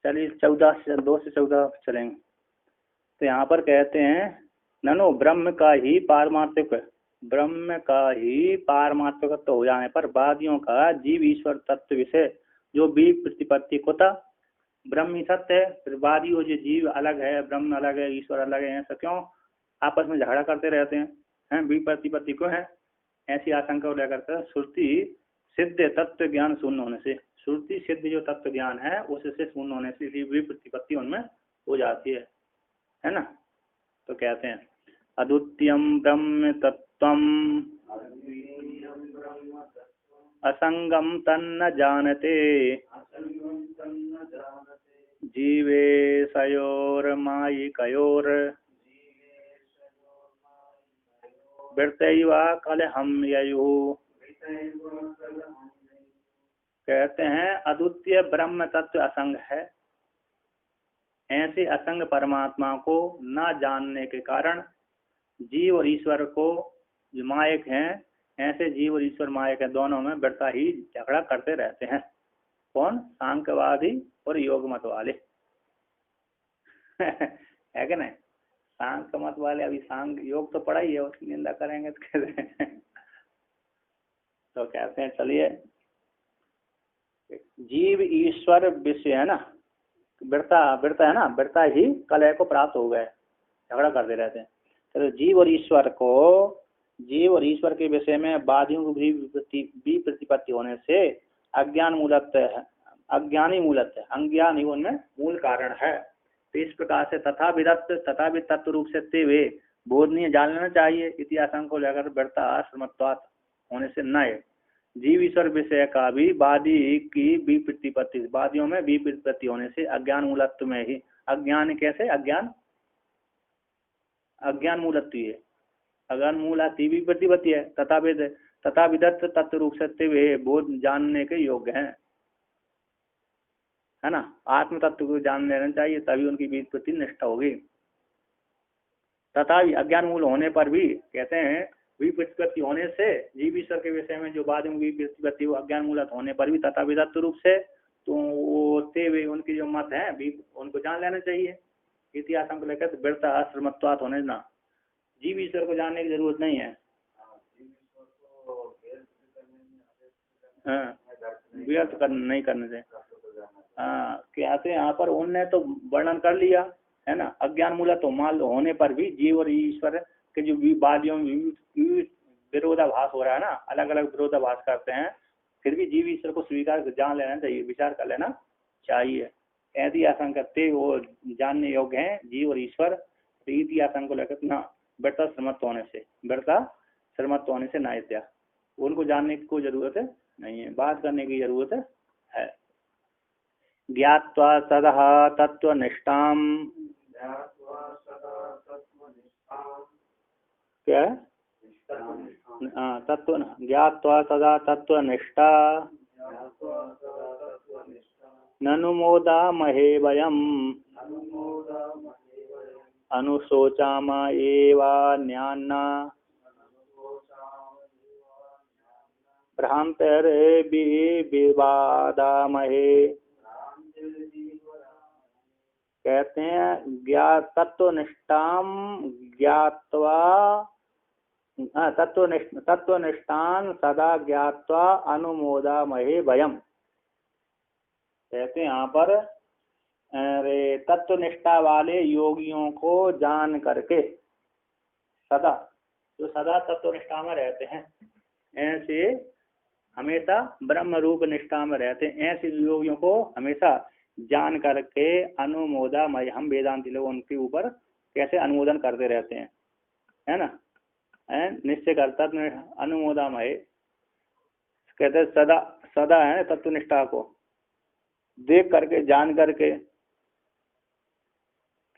चलिए 14 से 2 से 14 चलेंगे। तो यहाँ पर कहते हैं ननु ब्रह्म का ही पारमार्थिक, ब्रह्म का ही पारमार्थिकत्व हो जाने पर वादियों का जीव ईश्वर तत्व विषय जो भी प्रतिपत्ति होता, ब्रह्म ही सत्य है, फिर वादी हो जो जीव अलग है, ब्रह्म अलग है, ईश्वर अलग है, ऐसा क्यों आपस में झगड़ा करते रहते हैं भी प्रतिपत्ति क्यों है, ऐसी आशंका को लेकर के श्रुति सिद्ध तत्व ज्ञान शून्य होने से, श्रुति सिद्ध जो तत्व ज्ञान है उससे शून्य होने से भी प्रतिपत्ति उनमें हो जाती है ना। तो कहते हैं अद्वितीयम ब्रह्म तत्वम असंगम तन्न जानते जीवेशयोर्मायिकयोर वृत्तैवा कलहम ययुः। कहते हैं अद्वितीय ब्रह्म तत्व असंग है, ऐसे असंग परमात्मा को न जानने के कारण जीव और ईश्वर को जो मायक हैं, ऐसे जीव और ईश्वर मायक है, दोनों में बढ़ता ही झगड़ा करते रहते हैं। कौन? सांख्यवादी और योग मत वाले है कि नहीं? सांख्य मत वाले अभी सांख्य योग तो पढ़ा ही है, उसकी निंदा करेंगे तो कैसे तो कहते हैं चलिए जीव ईश्वर विषय है ना, बढ़ता है ना, बढ़ता ही कलह को प्राप्त हो गए, झगड़ा करते रहते हैं। तो जीव और ईश्वर के विषय में वादियों को भी प्रतिपत्ति होने से अज्ञान अज्ञानी मूलत है, अज्ञान ही उनमें मूल कारण है। तो इस प्रकार से तथाविध तत्व रूप से ते बोधनीय जान लेना चाहिए, इतिहास को लेकर बढ़ता आश्रमत्वात् होने से न जीव ईश्वर विषय का भी वादी की भी प्रतिपत्ति, वादियों में भी प्रतिपत्ति होने से अज्ञान मूलत्व में ही, अज्ञान कैसे अज्ञान मूलत्व है, अज्ञान मूलत्व भी प्रतिपत्ति है, तथाविधत्त तत्व रूप से बोध जानने के योग्य हैं, है ना। आत्म तत्व को जान लेना चाहिए, तभी उनकी व्युत्पत्ति निष्ठा होगी। तथा अज्ञान मूल होने पर भी कहते हैं विप्रतिपत्ति होने से जीव ईश्वर के विषय में जो बाद में विप्रतिपत्ति वो अज्ञान मूलत होने पर भी तथा विधत्त रूप से, तो वो ते उनकी जो मत है उनको जान लेना चाहिए। इतिहास को लेकर तो व्यर्थ आश्रमत्वात् होने ना, जीव ईश्वर को जानने की जरूरत नहीं है। हाँ, व्यर्थ नहीं करने से। हाँ, कहते हैं यहाँ पर उनने तो वर्णन कर लिया है ना, अज्ञान मूलत माल होने पर भी जीव और ईश्वर के जो वादियों में विरोधाभास हो रहा है ना, अलग अलग विरोधाभास करते हैं, फिर भी जीव ईश्वर को स्वीकार जान लेना चाहिए, विचार कर लेना चाहिए। ऐसी आशंका करते वो जानने योग्य हैं जीव और ईश्वर, तो इति आशंका को लेकर ना व्यर्थ श्रमत्व होने से ना इत्या, उनको जानने की कोई जरूरत नहीं है, बात करने की जरूरत है। ज्ञात्वा सदा तत्वनिष्ठाम, क्या तत्व ज्ञात्वा सदा तत्वनिष्ठा ननु मोदामहे वयम् अनुशोचामा एवा न्यान्ना भ्रांतरे विवादामहे। कहते हैं तत्वनिष्ठाम ज्ञात्वा तत्वनिष्ठान सदा ज्ञात्वा अनुमोदामहे वयम्। कहते हैं यहाँ पर तत्वनिष्ठा वाले योगियों को जान करके, सदा जो सदा तत्वनिष्ठा में रहते हैं, ऐसे हमेशा ब्रह्म रूप निष्ठा में रहते हैं, ऐसे योगियों को हमेशा जान करके अनुमोदामय, हम वेदांती लोग उनके ऊपर कैसे अनुमोदन करते रहते हैं, है ना, निश्चय करता अनुमोदामय। कहते सदा सदा है तत्वनिष्ठा को देख करके जान करके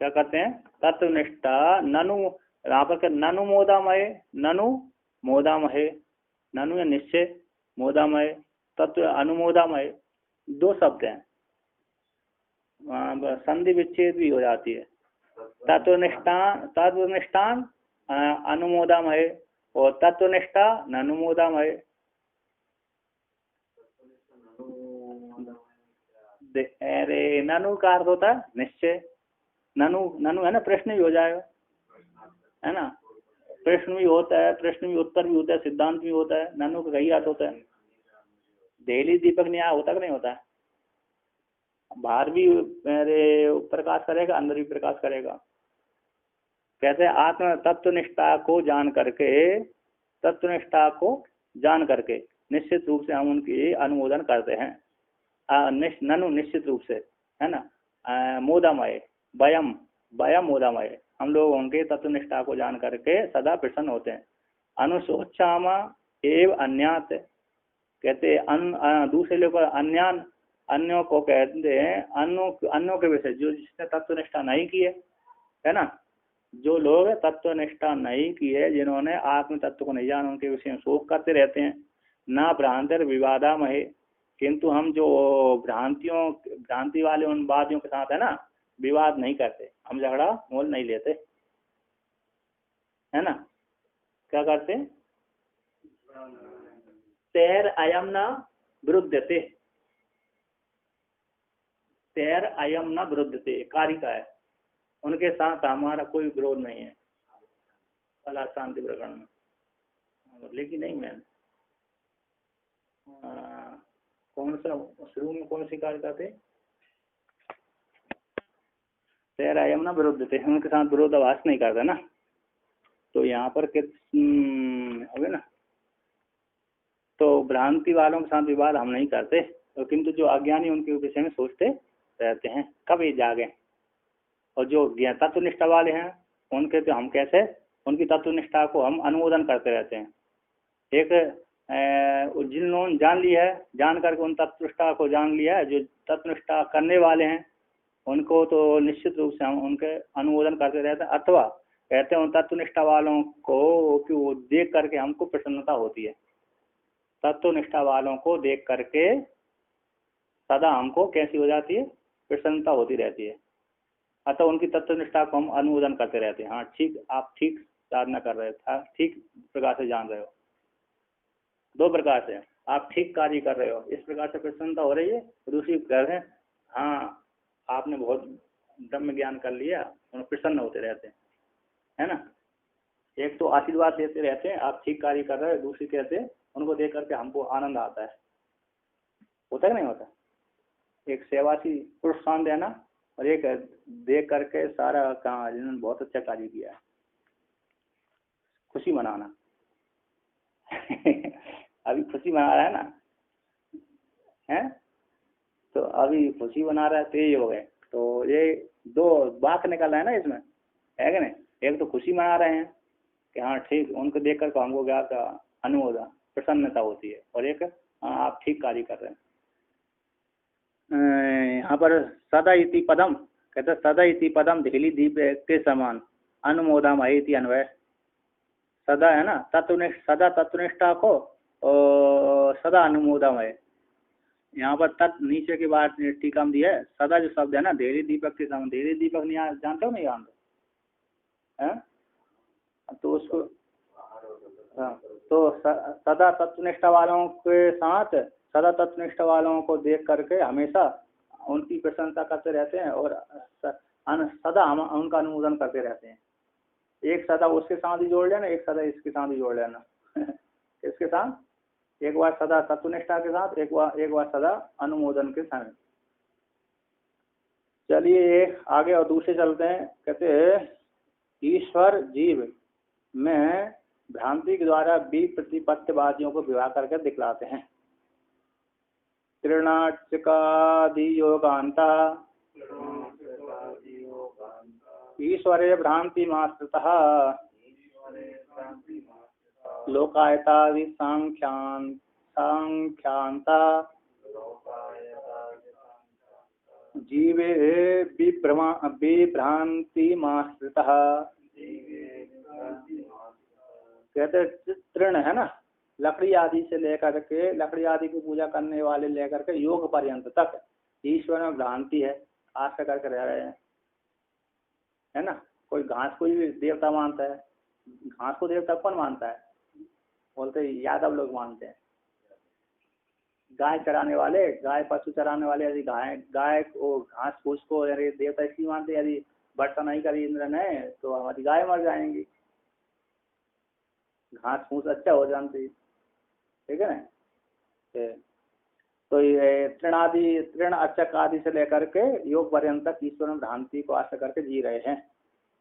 क्या करते हैं, तत्वनिष्ठा ननु, यहाँ पर ननु मोदामय, ननु मोदामय, ननु या निश्चय, मोदामय तत्व अनुमोदामय, दो शब्द हैं, संधि विच्छेद भी हो जाती है। तत्वनिष्ठान अनुमोदामय और तत्वनिष्ठा ननुमोदामय। अरे ननु का अर्थ होता है निश्चय। ननु ननु है ना, प्रश्न भी हो जाएगा, है ना। प्रश्न भी होता है, प्रश्न भी उत्तर भी होता है, सिद्धांत भी होता है। ननु का कई अर्थ होता है। देहली दीपक न्याय होता कि नहीं होता है? बाहर भी मेरे प्रकाश करेगा, अंदर भी प्रकाश करेगा। कहते हैं आत्म तत्वनिष्ठा को जान करके, तत्वनिष्ठा को जान करके निश्चित रूप से हम उनकी अनुमोदन करते हैं। ननु निश्चित रूप से, है ना। मोदामय वयम वयम मोदामय, हम लोग उनके तत्वनिष्ठा को जान करके सदा प्रसन्न होते हैं। अनुशोचामा एव अन्यात, कहते दूसरे लोग अन्यान, अन्यों को कहते हैं अन्यों के विषय, जो जिसने तत्वनिष्ठा नहीं की है ना। जो लोग तत्वनिष्ठा नहीं की है, जिन्होंने आत्म तत्व को नहीं जाना, उनके विषय में शोक करते रहते हैं। ना भ्रांतर विवादा महे, किंतु हम जो भ्रांति वाले उन वादियों के साथ है ना, विवाद नहीं करते, हम झगड़ा मोल नहीं लेते, है ना। क्या करते? तैर अयम न विरुद्धते, तैर अयम न विरुद्धते कारिका है, उनके साथ हमारा कोई विरोध नहीं है। कला शांति प्रकरण में लेकिन नहीं, मैं कौन सा शुरू में कौन सी कारिका थे? तैर अयम न विरुद्धते, उनके साथ विरोधाभास नहीं करता ना। तो यहाँ पर अभी ना, तो भ्रांति वालों के साथ विवाद हम नहीं करते, तो किंतु जो अज्ञानी उनके विषय में सोचते रहते हैं, कभी जागे। और जो तत्वनिष्ठा वाले हैं उनके तो हम कैसे, उनकी तत्वनिष्ठा को हम अनुमोदन करते रहते हैं। एक जिन्होंने जान लिया है, जान करके उन तत्वनिष्ठा को जान लिया है, जो तत्वनिष्ठा करने वाले हैं उनको तो निश्चित रूप से हम उनके अनुमोदन करते रहते हैं। अथवा कहते हैं उन तत्वनिष्ठा वालों को कि वो देख करके हमको प्रसन्नता होती है। तत्वनिष्ठा वालों को देख करके सदा हमको कैसी हो जाती है? प्रसन्नता होती रहती है। अतः उनकी तत्वनिष्ठा को हम अनुमोदन करते रहते हैं। हाँ ठीक, आप ठीक साधना कर रहे थे, ठीक प्रकार से जान रहे हो। दो प्रकार से आप ठीक कार्य कर रहे हो, इस प्रकार से प्रसन्नता हो रही है। दूसरी कह हैं हाँ आपने बहुत ब्रह्म ज्ञान कर लिया, उन्हें प्रसन्न होते रहते हैं, है ना। एक तो आशीर्वाद देते रहते हैं आप ठीक कार्य कर रहे हो, दूसरी कहते हैं उनको देख करके हमको आनंद आता है। होता है नहीं होता? एक सेवासी प्रोत्साहन देना और एक देख करके सारा कहा जिन्होंने बहुत अच्छा कार्य किया है, खुशी मनाना। अभी खुशी मना रहा है ना, है तो अभी खुशी मना रहा है, तेज हो गए। तो ये दो बात निकल रहा है ना इसमें, है कि नहीं। एक तो खुशी मना रहे हैं कि हाँ ठीक, उनको देख कर हमको क्या अनुमोदन प्रसन्नता होती है, और एक हाँ आप ठीक कार्य कर रहे हैं। यहाँ पर सदा इति पदम, कहते सदा इति पदम दिखली दीप के समान अनुमोदम इति अन्वय। सदा है ना, तत्वनिष्ठ, सदा तत्वनिष्ठा को और सदा अनुमोदम है। यहाँ पर तत् नीचे की बात टीका में दिया है, सदा जो शब्द है ना, धैर्य दीपक के समान। धैर्य दीपक नहीं जानते हो? नहीं जानते हैं तो उसको हाँ, तो सदा तत्वनिष्ठा वालों के साथ, सदा तत्वनिष्ठा वालों को देख करके हमेशा उनकी प्रशंसा करते रहते हैं और सदा हम उनका अनुमोदन करते रहते हैं। एक सदा उसके साथ ही जोड़ लेना, एक सदा इसके साथ ही जोड़ लेना। इसके साथ एक बार सदा तत्वनिष्ठा के साथ, एक बार सदा अनुमोदन के साथ। चलिए आगे और दूसरे चलते हैं। कहते हैं ईश्वर जीव में भ्रांति के द्वारा विप्रतिपत्तिवादियों को विवाह करके दिखलाते हैं। त्रिणाचकादि योगांता ईश्वरे भ्रांति मात्रतः लोकायतादि सांख्यांता जीवे विभ्रांति मात्रतः। कहते तृण है ना, लकड़ी आदि से लेकर के, लकड़ी आदि की पूजा करने वाले लेकर के योग पर्यंत तक ईश्वर में भ्रांति है, आशा करके रह रहे हैं, है ना। कोई घास को भी देवता मानता है, घास को देवता कौन मानता है? बोलते यादव लोग मानते हैं, गाय चराने वाले, गाय पशु चराने वाले यदि गाय गाय को घास फूस को यदि देवता इसलिए मानते, यदि वर्षा नहीं करी इंद्र ने तो हमारी गाय मर जाएंगी, घास फूस अच्छा हो जाती, ठीक है ना। तो ये तृण अच्छक आदि से लेकर के योग पर्यंत तक ईश्वर में भ्रांति को आश्रय करके जी रहे हैं।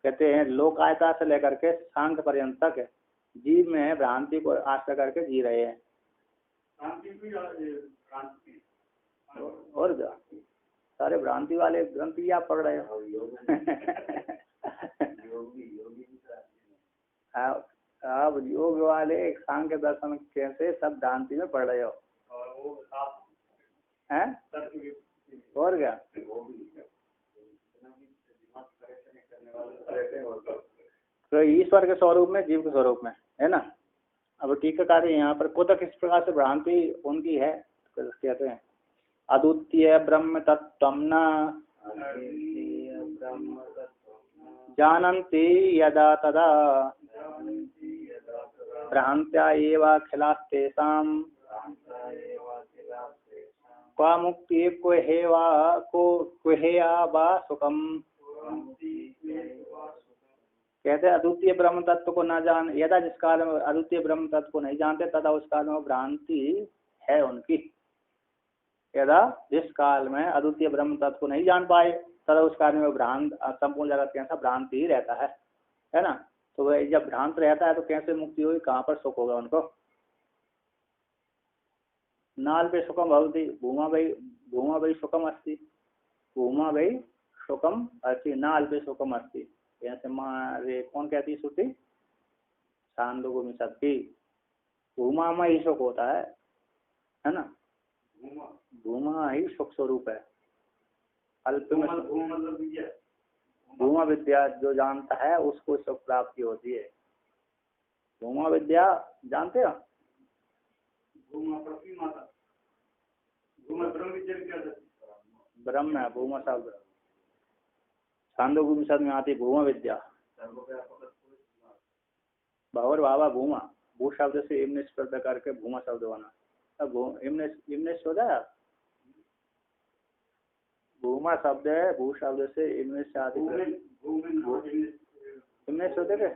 कहते हैं लोकायता से लेकर के सांख्य पर्यंत तक जीव में भ्रांति को आश्रय करके जी रहे हैं। और क्या सारे भ्रांति वाले ग्रंथ आप पढ़ रहे हो। आप योग वाले सांख्य दर्शन कैसे सब भ्रांति में पढ़ रहे हो हैं। और क्या तो ईश्वर के स्वरूप में जीव के स्वरूप में है ना। अब टीकाकार यहाँ पर को किस प्रकार से भ्रांति उनकी है तो कहते हैं अद्वितीय ब्रह्म तत्व न जानन्ति यदा तदा भ्रांत्या एव अखिलास्तेषां क्वा मुक्ति कुहेया वा सुखम। कहते हैं अद्वितीय ब्रह्म तत्व को न जान यदा जिस काल में अद्वितीय ब्रह्म तत्व को नहीं जानते तथा उस काल में भ्रांति है उनकी। यदा जिस काल में अद्वितीय ब्रह्म तत्व को नहीं जान पाए तथा उस काल में भ्रांत संपूर्ण जगत कैसा भ्रांति ही रहता है ना। तो वह जब भ्रांत रहता है तो कैसे मुक्ति होगी, कहाँ पर सुख होगा उनको। नाल पे सुखम भवति भूमा वही सुखम अस्ति, भूमा वही सुखम अस्ति, नाल पे सुखम अस्ति। ऐसे मारे कौन कहती श्रुति छांदोग्योपनिषद की। भूमा में ही सुख होता है ना। भूमा ही सुख स्वरूप है। अल्प में भूमा विद्या जो जानता है उसको सुख प्राप्ति होती है। भूमा विद्या जानते हो। ब्रह्म है भूमा शब्द छांदोग्योपनिषद में आती भूमा विद्या। भवर बाबा भूमा भू शब्द से इमनिश प्रत्यय करके भूमा शब्द बना। अब इमनिश हो जाए भूमा शब्द है भू शब्द से इमनिश आदि इमनिश होते थे।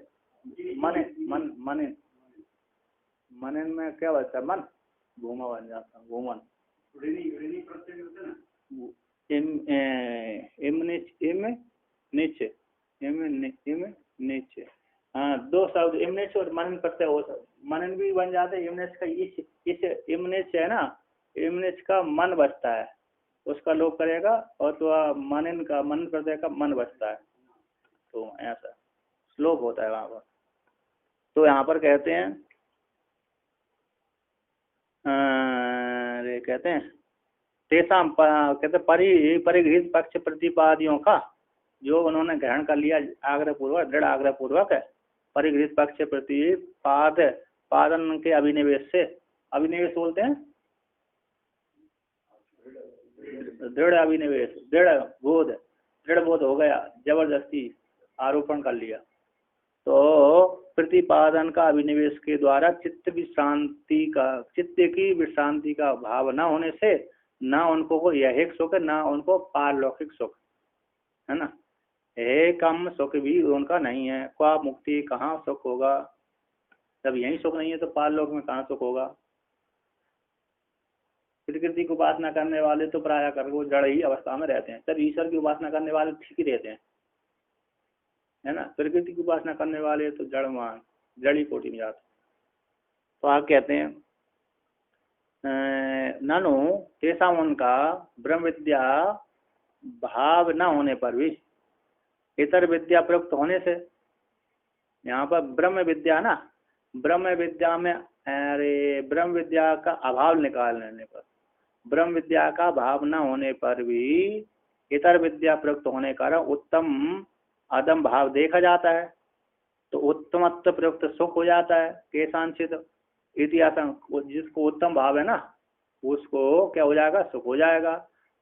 मन में क्या बचता है मन भूमा बन जाता है भूमन। नीचे हाँ दो शब्द इमनेश और मनन प्रत्यय हो मनन भी बन जाते हैं। इमनेश का इस इमनेश है ना, इमनेश का मन बचता है उसका लोप करेगा और तो मनन का मन प्रत्यय का मन बचता है। तो ऐसा श्लोक होता है वहां पर। तो यहाँ पर कहते हैं कहते हैं तेसाम कहते परिगृहित पक्ष प्रतिपादियों का जो उन्होंने ग्रहण कर लिया आग्रह पूर्वक दृढ़ आग्रह पूर्वक परिगृहित पक्ष प्रतिपादन के अभिनिवेश से। अभिनिवेश बोलते हैं दृढ़ अभिनिवेश दृढ़ बोध हो गया जबरदस्ती आरोपण कर लिया। तो प्रतिपादन का अभिनिवेश के द्वारा चित्त की विश्रांति का भाव न होने से न उनको यह सुख न उनको पारलौकिक सुख है ना। कम सुख भी उनका नहीं है। क्या मुक्ति कहाँ सुख होगा, जब यही सुख नहीं है तो पारलोक में कहाँ सुख होगा। प्रकृति की उपासना करने वाले तो प्राय कर वो जड़ ही अवस्था में रहते हैं। तब ईश्वर की उपासना करने वाले ठीक ही रहते हैं है ना। प्रकृति की उपासना करने वाले तो जड़ी कोटि में जाते। तो आप कहते हैं ननु तेसा उनका ब्रह्म विद्या भाव न होने पर भी इतर विद्या प्रयुक्त होने से। यहाँ पर ब्रह्म विद्या ना, ब्रह्म विद्या में ब्रह्म विद्या का अभाव निकाल लेने पर ब्रह्म विद्या का भाव न होने पर भी इतर विद्या प्रयुक्त होने का उत्तम अदम भाव देखा जाता है। तो उत्तमत्व प्रयुक्त सुख हो जाता है। केशांचित इतिहास जिसको उत्तम भाव है ना उसको क्या हो जाएगा सुख हो जाएगा।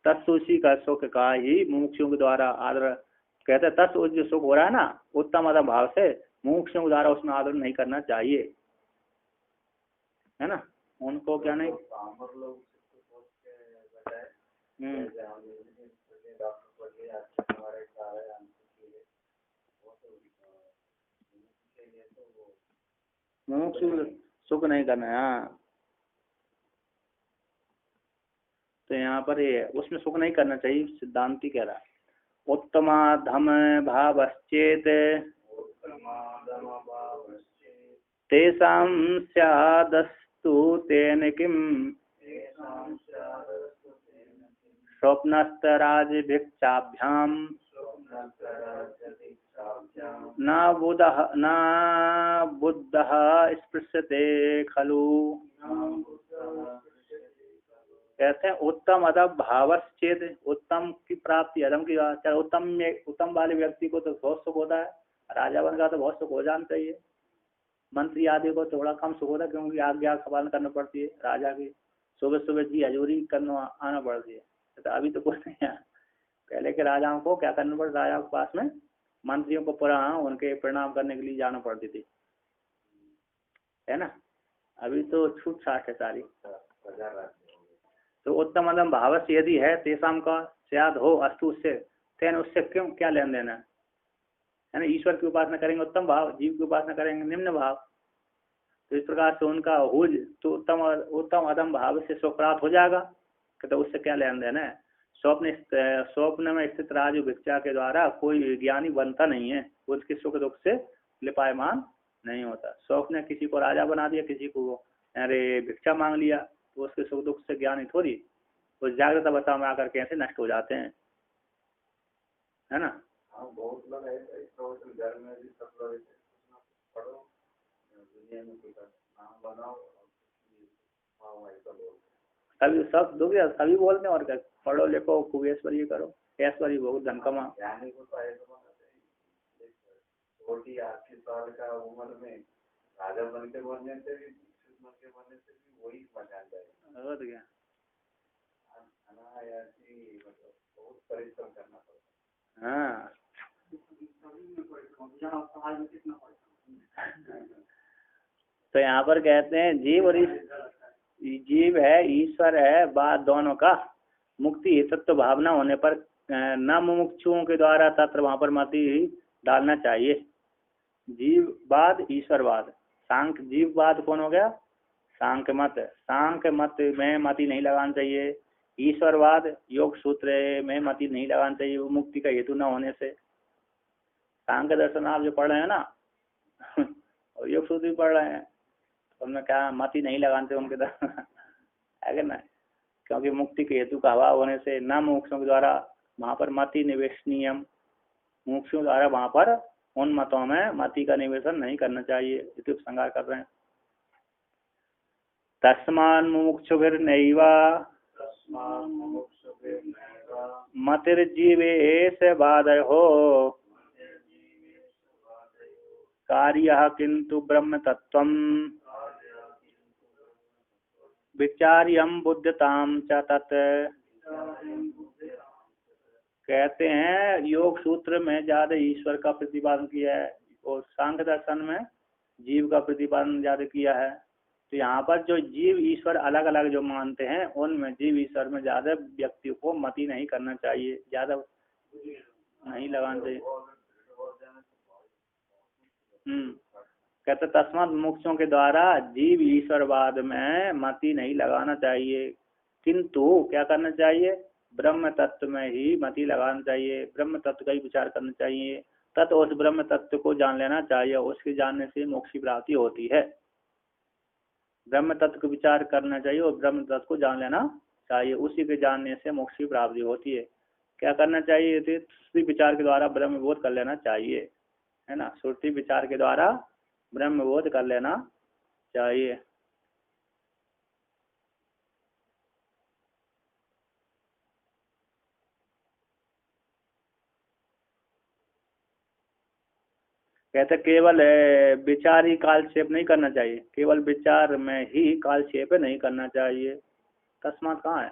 तत्सुषि का सुख का ही मुमुक्षुओं के द्वारा आदर कहते हैं। तत्व जो सुख हो रहा है ना उत्तम अदम भाव से मुमुक्षुओं के द्वारा उसमें आदर नहीं करना चाहिए है ना। उनको क्या नहीं हम्म। मुमुक्षु सुख नहीं करना है। हाँ, तो यहाँ पर ये उसमें सुख नहीं करना चाहिए, सिद्धांति कह रहा है। उत्तमाधम भावश्चेत तेषां स्यादस्तु तेन किम् स्वप्नस्तराजभिक्षाभ्याम् न बुद्धः स्पृश्यते खलु। कहते हैं उत्तम अदब भावश्चेत, उत्तम की प्राप्ति अदम की बात। उत्तम वाले व्यक्ति को तो बहुत सुख होता है, राजा बन का तो बहुत सुख हो जाना चाहिए। मंत्री आदि को थोड़ा कम सुख होता है, क्योंकि आज्ञा का पालन करना पड़ती है राजा की। सुबह सुबह जी हजूरी करना आना पड़ती है। तो अभी तो कुछ नहीं है, पहले के राजाओं को क्या करना पड़ता, राजा के पास में मंत्रियों को पूरा उनके प्रणाम करने के लिए जाना पड़ती थी, है ना। अभी तो छूट छाट है सारी। तो उत्तम अदम भाव से यदि है तेसाम का स्याद हो अस्तु उससे, तेन उससे क्यों क्या लेन देना है ना। ईश्वर की उपासना करेंगे उत्तम भाव, जीव की उपासना करेंगे निम्न भाव। तो इस प्रकार से उनका हुज तो उत्तम अदम भाव से सुख प्राप्त हो जाएगा, तो उससे क्या लेन देना है। स्वप्न में स्थित राजू भिक्षा के द्वारा कोई ज्ञानी बनता नहीं है, उसके सुख दुख से लिपायमान नहीं होता। स्वप्न ने किसी को राजा बना दिया, किसी को अरे भिक्षा मांग लिया, तो उसके सुख दुख से ज्ञानी थोड़ी, उस जागृत अवस्था में आकर कैसे नष्ट हो जाते हैं, है ना। बहुत लोग घर में भी सब लोग पढ़ो दुनिया में नाम बनाओ, सभी सब दुख सभी बोलते हैं और क्या, पढ़ो लिखो खूब ऐश्वर्य करो, ऐश्वर्य बहुत धन कमा। 40-80 साल का उम्र में राजा बनकर बनने से भी वही मजा जाएगा। और क्या, बहुत परिश्रम करना पड़ता है। हाँ तो यहाँ पर कहते हैं जीव और जीव है ईश्वर है, बात दोनों का मुक्ति हेतुत्व भावना होने पर न मुमुक्षुओं के द्वारा तत्र वहां पर मति डालना चाहिए। जीववाद ईश्वरवाद, सांख्य जीववाद कौन हो गया, सांख्य मत। सांख्य मत में मति नहीं लगाना चाहिए। ईश्वरवाद योग सूत्र में मति नहीं लगाना चाहिए, वो मुक्ति का हेतु न होने से। सांख्य दर्शन आप जो पढ़ रहे हैं ना और योग सूत्र भी पढ़ रहे हैं, उनमें क्या मति नहीं लगाना चाहिए उनके द्वारा है ना, क्योंकि मुक्ति के हेतु का अभाव होने से न मोक्षों के द्वारा वहाँ पर मति निवेशनीयम, मोक्षों द्वारा वहाँ पर उन मतों में मति का निवेशन नहीं करना चाहिए, इति उपसंहार कर रहे हैं। तस्मान् मुमुक्षुभिर्नैव मतिर्जीवेश बाधयो कार्यः किंतु ब्रह्म तत्वम् विचार्यम बुद्धताम च तत्। कहते हैं योग सूत्र में ज्यादा ईश्वर का प्रतिपादन किया है और सांख्य दर्शन में जीव का प्रतिपादन ज्यादा किया है। तो यहाँ पर जो जीव ईश्वर अलग अलग जो मानते हैं, उनमें जीव ईश्वर में ज्यादा व्यक्ति को मति नहीं करना चाहिए, ज्यादा नहीं लगाना चाहिए। कहते तस्मात् मोक्षों के द्वारा जीव ईश्वरवाद में मति नहीं लगाना चाहिए, किंतु क्या करना चाहिए, ब्रह्म तत्व में ही मति लगाना चाहिए, ब्रह्म तत्व का ही विचार करना चाहिए। तत् उस ब्रह्म तत्व को जान लेना चाहिए, उसके जानने से मोक्ष की प्राप्ति होती है। ब्रह्म तत्व को विचार करना चाहिए और ब्रह्म तत्व को जान लेना चाहिए, उसी के जानने से मोक्ष की प्राप्ति होती है। क्या करना चाहिए, श्रुति विचार के द्वारा ब्रह्म बोध कर लेना चाहिए, है ना। श्रुति विचार के द्वारा ब्रह्म बोध कर लेना चाहिए। कहते केवल विचार ही कालक्षेप नहीं करना चाहिए, केवल विचार में ही कालक्षेप नहीं करना चाहिए। तस्मात् कहाँ है,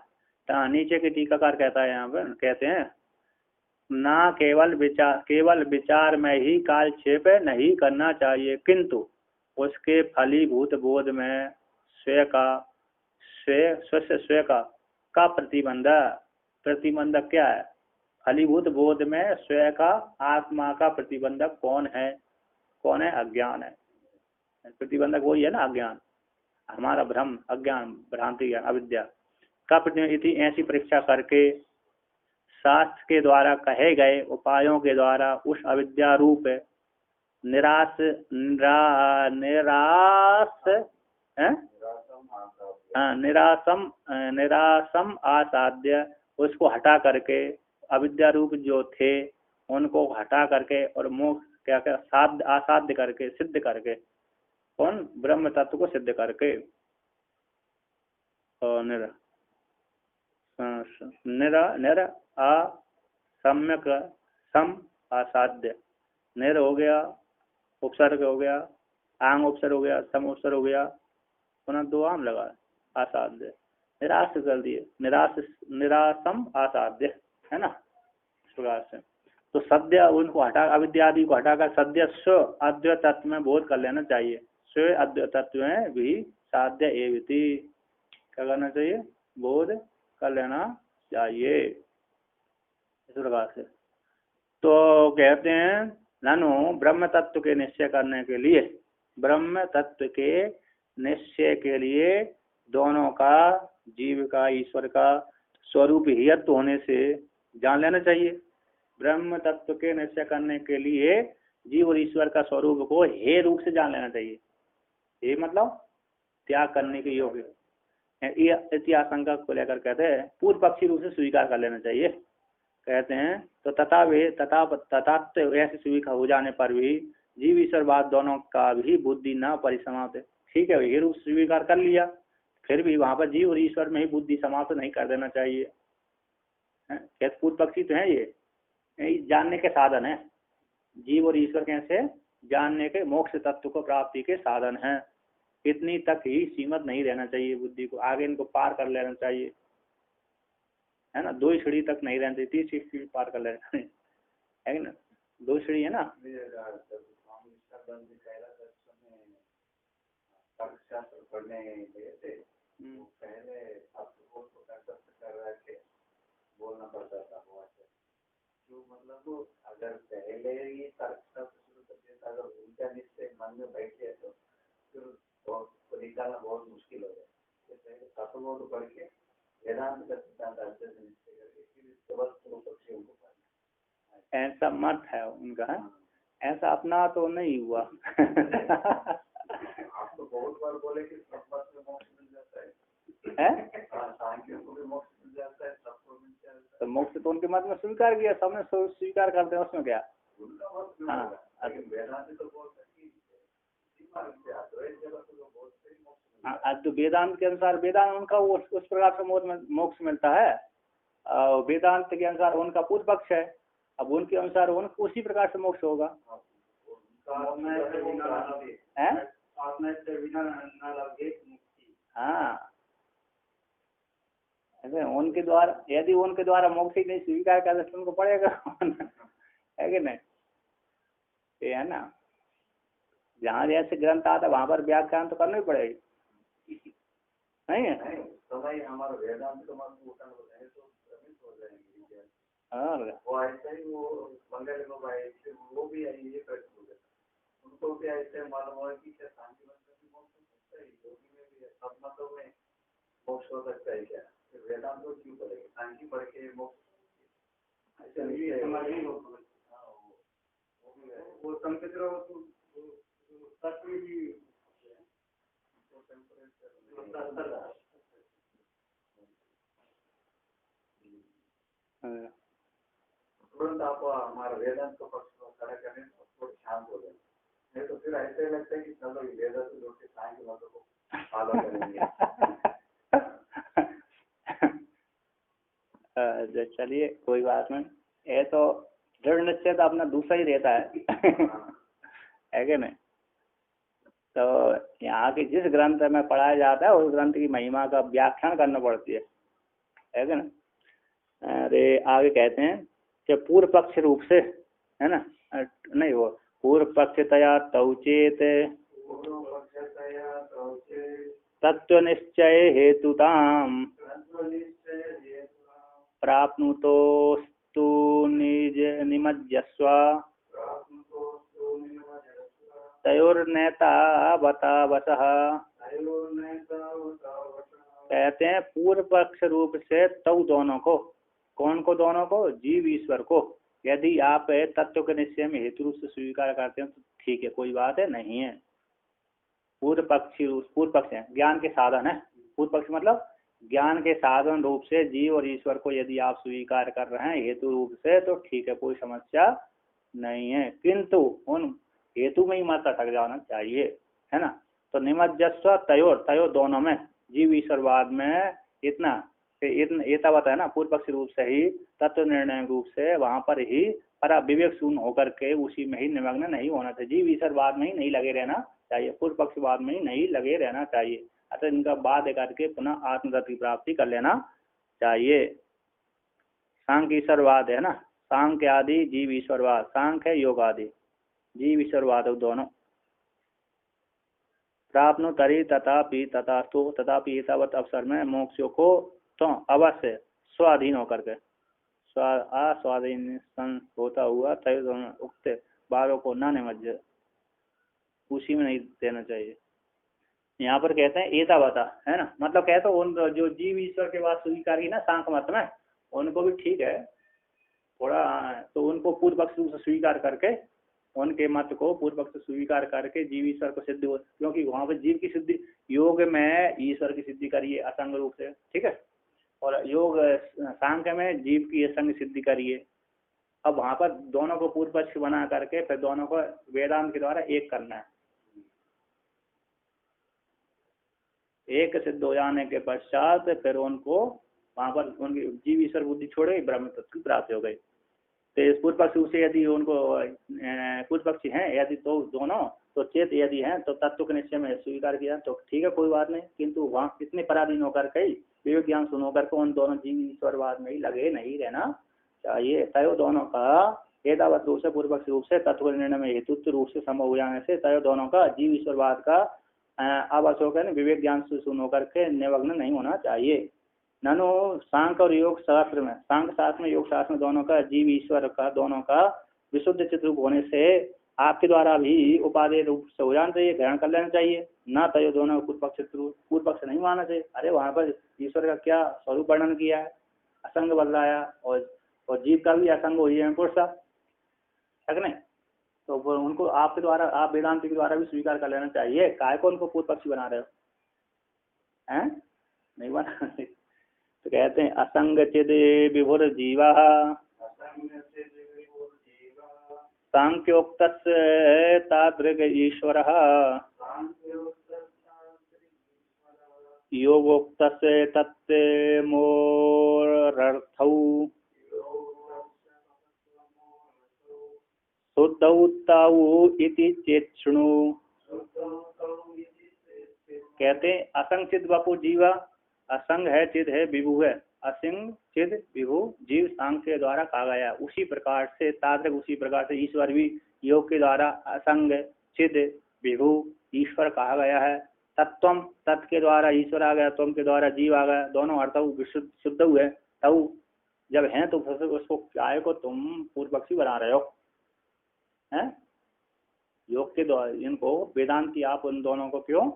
नीचे के टीकाकार कहता है यहाँ पर, कहते हैं ना केवल विचार में ही कालक्षेप नहीं करना चाहिए, किंतु उसके फलीभूत बोध में स्वयं का प्रतिबंध प्रतिबंधक क्या है? फलीभूत बोध में स्वयं का, आत्मा का प्रतिबंधक कौन है? कौन है? अज्ञान है। प्रतिबंधक वही है ना, अज्ञान, हमारा भ्रम, अज्ञान, भ्रांति, अविद्या का प्रतिबंधक। ऐसी परीक्षा करके शास्त्र के द्वारा कहे गए उपायों के द्वारा उस अविद्या रूप निरासम आसाध्य, उसको हटा करके, अविद्या रूप जो थे उनको हटा करके और मोक्ष क्या क्या साध्य असाध्य करके, सिद्ध करके, कौन? ब्रह्म तत्व को सिद्ध करके, और निर सम्यक सम असाध्य, निर हो गया, उपसर्ग हो गया, आंग उपसर्ग हो गया, सम उपसर्ग हो गया, पुनः दो आम लगा, असाध्य, निराश कर दिए, निरासम असाध्य, है ना, इस प्रकार से। तो सद्य उनको हटा, अविद्या आदि को हटाकर सद्य स्व अद्वैत तत्व में बोध कर लेना चाहिए। स्व अद्वैत तत्व में भी साध्य एवं, क्या करना चाहिए? बोध कर लेना चाहिए, इस प्रकार से। तो कहते हैं ननु ब्रह्म तत्व के निश्चय करने के लिए, ब्रह्म तत्व के निश्चय के लिए दोनों का, जीव का ईश्वर का स्वरूप हियत्व होने से जान लेना चाहिए। ब्रह्म तत्व के निश्चय करने के लिए जीव और ईश्वर का स्वरूप को हे रूप से जान लेना चाहिए। ये मतलब त्याग करने के योग्य, इति आशंका को लेकर कहते हैं पूर्व पक्षी रूप से स्वीकार कर लेना चाहिए। कहते हैं तो तथात्व ऐसे स्वीकार हो जाने पर भी जीव ईश्वरवाद दोनों का भी बुद्धि न परिसमाप्त है। ठीक है, ये रूप स्वीकार कर लिया, फिर भी वहां पर जीव और ईश्वर में ही बुद्धि समाप्त नहीं कर देना चाहिए। कैसे? पूर्व पक्षी तो है, ये जानने के साधन है। जीव और ईश्वर कैसे जानने के, मोक्ष तत्व को प्राप्ति के साधन है। इतनी तक ही सीमित नहीं रहना चाहिए बुद्धि को, आगे इनको पार कर लेना चाहिए, है ना। 2 सीढ़ी तक नहीं रहना चाहिए, 3 सीढ़ी पार कर लेना चाहिए, है ना। 2 सीढ़ी है ना। पढ़ने गए थे, पहले बोलना पड़ता था, जो मतलब अगर पहले ही शुरू कर देता, अगर उनका निश्चय मन में बैठ गया तो फिर निकालना बहुत मुश्किल हो जाए। पहले तत्वबोध पढ़ के वेदांत का सिद्धांत अच्छे से निश्चय करके फिर इसके बाद पूर्व पक्षी उनको पढ़ना। ऐसा मत है उनका, ऐसा अपना तो नहीं हुआ। आप तो बहुत बार बोले कि सब मत में मोक्ष मिल जाता है, सांख्यों को भी मोक्ष मिल जाता है, सबको मिल जाता है। तो मोक्ष तो उनके मत में स्वीकार किया, सबने स्वीकार करते हैं, उसमें क्या? हाँ, वेदांत तो बोलते तो वेदांत के अनुसार, वेदांत उनका उस प्रकार से मोक्ष मिलता है, वेदांत के अनुसार उनका पूर्व पक्ष है, अब उनके अनुसार उनको उसी प्रकार से मोक्ष होगा। हाँ, उनके द्वारा, यदि उनके द्वारा मोक्ष ही नहीं स्वीकार कर तो उनको पड़ेगा, है कि नहीं? ये है ना, जहाँ जैसे ग्रंथ आता वहां पर व्याख्यान तो करना ही पड़ेगी, नहीं है? तो भाई हमारा वेदांत तो मतलब हो जाएंगे, वो ऐसा ही वो बंगाली में भाई वो भी ये प्रश्न हो गया, उनको भी ऐसे मालूम हुआ कि क्या शांति मंत्र में मोक्ष हो सकता है, योगी में भी सब मतों में मोक्ष हो सकता है क्या? वेदांत तो क्यों पढ़ेंगे? शांति पढ़ के मोक्ष वो संकेत तुरंत आप हमारा वेदांत को पक्ष खड़ा करें तो थोड़ा शांत हो जाए, नहीं तो फिर ऐसे लगता है कि चलो वेदांत लोग के सांख्य मतों को फॉलो करेंगे। चलिए कोई बात नहीं, ये तो दृढ़ निश्चय तो अपना दूसरा ही रहता है कि नहीं? तो यहाँ के जिस ग्रंथ में पढ़ाया जाता है उस ग्रंथ की महिमा का व्याख्यान करना पड़ती है कि नहीं? अरे आगे कहते हैं कि पूर्व पक्ष रूप से, है ना, नहीं वो पूर्व पक्षतया तौचेत तत्व निश्चय हेतुताम प्राप्नुतोस्तु निमज्जस्व तयोर्नेता बतावसः। कहते हैं पूर्व पक्ष रूप से तव दोनों को, कौन को, दोनों को, जीव ईश्वर को यदि आप तत्व के निश्चय में हेतु रूप से स्वीकार करते हैं तो ठीक है, कोई बात है, नहीं है। पूर्व पक्ष है, ज्ञान के साधन है। पूर्व पक्ष मतलब ज्ञान के साधन रूप से जीव और ईश्वर को यदि आप स्वीकार कर रहे हैं हेतु रूप से तो ठीक है, कोई समस्या नहीं है, किंतु उन हेतु में ही मत अटक जाना चाहिए, है ना। तो निमज्जस्व तयोर दोनों में, जीव ईश्वरवाद में इतना एतावत है ना, पूर्व पक्ष रूप से ही तत्व निर्णय रूप से वहां पर ही पर विवेक शून्य होकर के उसी में ही निमग्न नहीं होना चाहिए। जीव ईश्वरवाद में ही नहीं लगे रहना चाहिए, पूर्व पक्षवाद में ही नहीं लगे रहना चाहिए। अतः इनका बाद करके पुनः आत्मतत्व की प्राप्ति कर लेना चाहिए। सांख्य ईश्वरवाद है ना, सांख्य आदि जीव ईश्वरवाद, सांख्य है योग आदि, जीव ईश्वरवाद दोनों। प्राप्नु तरी तथापि तथास्तु तथापि एतावत अवसर में मोक्षों को तो अवश्य स्वाधीन होकर के अस्वाधीन होता हुआ तय उक्त बारों को न निमज्ज, उसी में नहीं देना चाहिए। यहाँ पर कहते हैं एतावता, है ना, मतलब कहते हैं उन जो जीव ईश्वर के बाद स्वीकार की ना सांख्य मत में, उनको भी ठीक है थोड़ा, तो उनको पूर्व पक्ष रूप से स्वीकार करके, उनके मत को पूर्व पक्ष स्वीकार करके जीव ईश्वर को सिद्ध हो, क्योंकि वहां पर जीव की सिद्धि, योग में ईश्वर की सिद्धि करिए असंग रूप से, ठीक है, और योग सांख्य में जीव की असंग सिद्धि करिए। अब वहां पर दोनों को पूर्व पक्ष बना करके फिर दोनों को वेदांत के द्वारा एक करना है। एक सिद्ध हो जाने के पश्चात फिर उनको वहां पर उनकी जीव ईश्वर बुद्धि छोड़ गई, ब्रह्म तत्व की प्राप्ति हो गई। तो इस पूर्व पक्ष से यदि उनको पूर्व पक्षी हैं यदि तो दोनों तो चेत यदि हैं तो तत्व के निश्चय में स्वीकार किया तो ठीक है, कोई बात नहीं, किंतु वहाँ कितने पराधीन होकर कई विवेक ज्ञान सुन होकर के उन दोनों जीव ईश्वरवाद में ही लगे नहीं रहना चाहिए। तय दोनों का एतावत रूप से पूर्व पक्ष रूप से तत्व निर्णय में हेतुत्व रूप से संभव हो जाने से तय दोनों का जीव ईश्वरवाद का आवश्यक है विवेक ज्ञान से सुन होकर के निमग्न नहीं होना चाहिए। ननु सांख्य और योग शास्त्र में, सांख्य शास्त्र में योग शास्त्र में दोनों का जीव ईश्वर का दोनों का विशुद्ध चित्त रूप होने से आपके द्वारा भी उपादेय रूप से हो जाना चाहिए, ग्रहण कर लेना चाहिए। न तय दोनों पूर्व पक्ष नहीं मानना चाहिए। अरे वहां पर ईश्वर का क्या स्वरूप वर्णन किया है, असंग बदलाया, और जीव का भी असंग हुई है पुरुष, ठीक नहीं, तो उनको आपके द्वारा, आप वेदांत के द्वारा भी स्वीकार कर लेना चाहिए। काय को उनको पूर्व पक्षी बना रहे हो, हैं, नहीं बना। तो कहते हैं असंग चिद विभुर जीवा सांख्योक्त तादृग ईश्वर योगोक्त तत्मोरर्थौ शुद्धौ इति चेत शृणु। कहते हैं असंग चिद वपु जीवा, असंग है, चिद है, विभु है, असंग चिद विभु जीव सांख्य के द्वारा कहा गया। उसी प्रकार से तादृक, उसी प्रकार से ईश्वर भी योग के द्वारा असंग चिद विभु ईश्वर कहा गया है। तत्वम, तत् के द्वारा ईश्वर आ गया, तुम के द्वारा जीव आ गया, दोनों अर्थ विशुद्ध शुद्ध हुए। तब जब हैं तो उसको काय को तुम पूर्व पक्षी बना रहे हो, हैं, योग के द्वारा इनको वेदांती आप उन दोनों को क्यों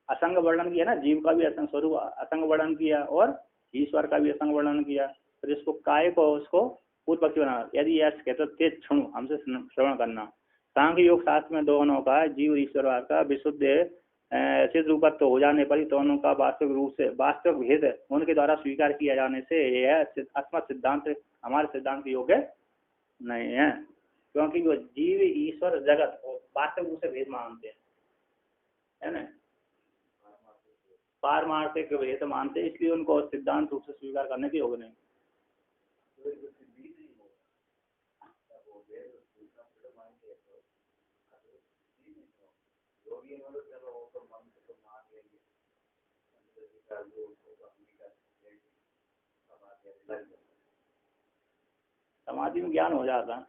असंग वर्णन किया ना, जीव का भी असंग स्वरूप असंग वर्णन किया और ईश्वर का भी असंग वर्णन किया, तो इसको काय को उसको पूर्व पक्षी बनाना। यदि यह कहते तेज क्षणु हमसे श्रवण करना। सांख्य योग शास्त्र में दोनों का जीव ईश्वर का विशुद्ध सिद्ध रूपत्व हो जाने पर ही दोनों का वास्तविक रूप से वास्तविक भेद उनके द्वारा स्वीकार किया जाने से यह अस्मत् सिद्धांत हमारे सिद्धांत के योग्य नहीं है, क्योंकि वो जीव ईश्वर जगत वास्तविक रूप से भेद मानते हैं, है ना, पारमार्थिक भेद मानते, इसलिए उनको सिद्धांत रूप से स्वीकार करने के योग्य नहीं। समाधि में ज्ञान हो जाता है।